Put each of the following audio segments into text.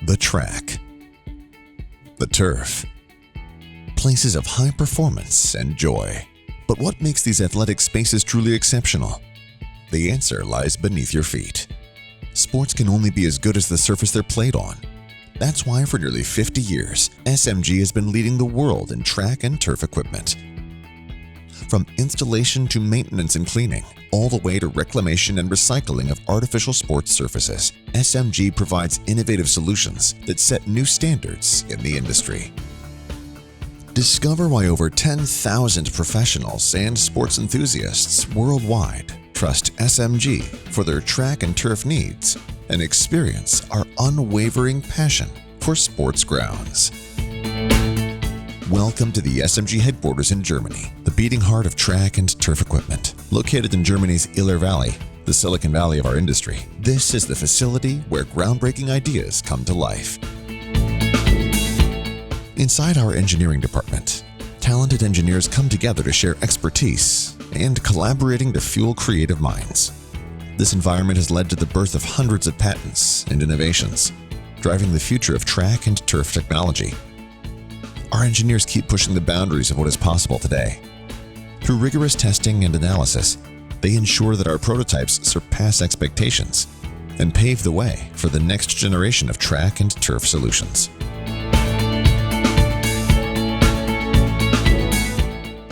The track, the turf, places of high performance and joy. But what makes these athletic spaces truly exceptional? The answer lies beneath your feet. Sports can only be as good as the surface they're played on. That's why for nearly 50 years, SMG has been leading the world in track and turf equipment. From installation to maintenance and cleaning, all the way to reclamation and recycling of artificial sports surfaces, SMG provides innovative solutions that set new standards in the industry. Discover why over 10,000 professionals and sports enthusiasts worldwide trust SMG for their track and turf needs and experience our unwavering passion for sports grounds. Welcome to the SMG headquarters in Germany, the beating heart of track and turf equipment. Located in Germany's Iller Valley, the Silicon Valley of our industry, this is the facility where groundbreaking ideas come to life. Inside our engineering department, talented engineers come together to share expertise and collaborating to fuel creative minds. This environment has led to the birth of hundreds of patents and innovations, driving the future of track and turf technology. Our engineers keep pushing the boundaries of what is possible today. Through rigorous testing and analysis, they ensure that our prototypes surpass expectations and pave the way for the next generation of track and turf solutions.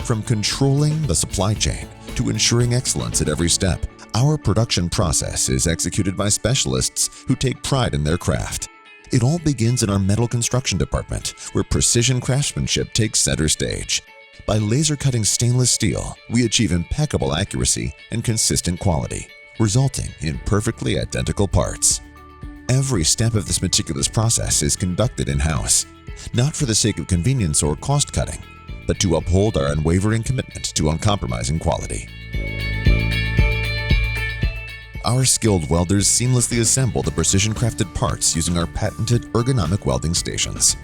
From controlling the supply chain to ensuring excellence at every step, our production process is executed by specialists who take pride in their craft. It all begins in our metal construction department, where precision craftsmanship takes center stage. By laser cutting stainless steel, we achieve impeccable accuracy and consistent quality, resulting in perfectly identical parts. Every step of this meticulous process is conducted in-house, not for the sake of convenience or cost cutting, but to uphold our unwavering commitment to uncompromising quality. Our skilled welders seamlessly assemble the precision-crafted parts using our patented ergonomic welding stations.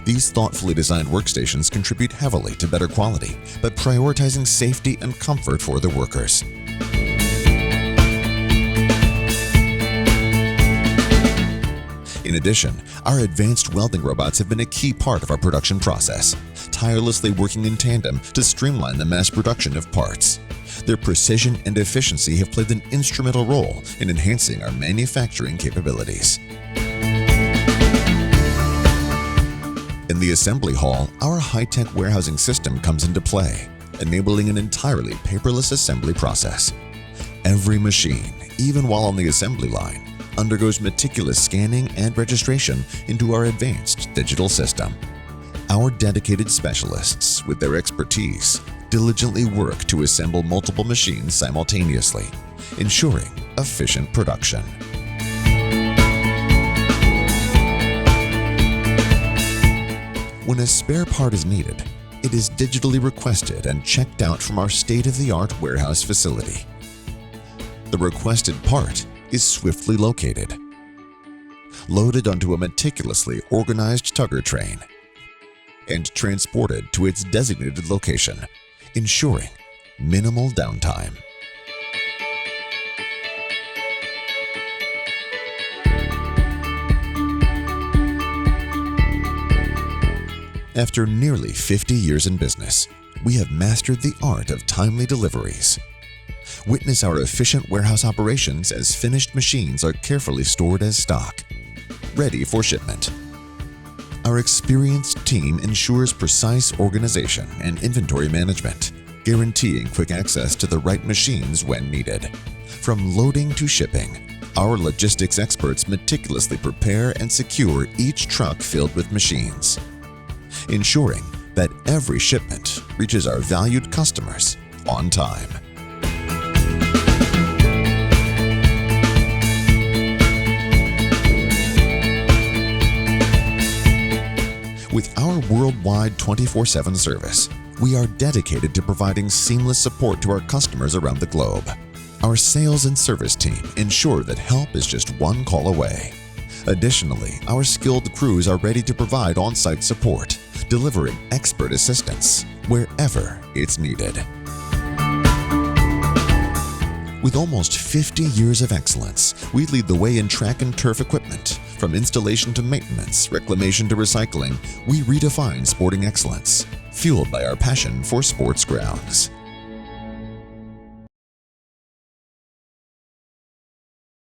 These thoughtfully designed workstations contribute heavily to better quality, but prioritizing safety and comfort for the workers. In addition, our advanced welding robots have been a key part of our production process, tirelessly working in tandem to streamline the mass production of parts. Their precision and efficiency have played an instrumental role in enhancing our manufacturing capabilities. In the assembly hall, our high-tech warehousing system comes into play, enabling an entirely paperless assembly process. Every machine, even while on the assembly line, undergoes meticulous scanning and registration into our advanced digital system. Our dedicated specialists, with their expertise, diligently work to assemble multiple machines simultaneously, ensuring efficient production. When a spare part is needed, it is digitally requested and checked out from our state-of-the-art warehouse facility. The requested part is swiftly located, loaded onto a meticulously organized tugger train, and transported to its designated location, ensuring minimal downtime. After nearly 50 years in business, we have mastered the art of timely deliveries. Witness our efficient warehouse operations as finished machines are carefully stored as stock, ready for shipment. Our experienced team ensures precise organization and inventory management, guaranteeing quick access to the right machines when needed. From loading to shipping, our logistics experts meticulously prepare and secure each truck filled with machines, ensuring that every shipment reaches our valued customers on time. With our worldwide 24/7 service, we are dedicated to providing seamless support to our customers around the globe. Our sales and service team ensure that help is just one call away. Additionally, our skilled crews are ready to provide on-site support, delivering expert assistance wherever it's needed. With almost 50 years of excellence, we lead the way in track and turf equipment, From installation to maintenance, reclamation to recycling, we redefine sporting excellence, fueled by our passion for sports grounds.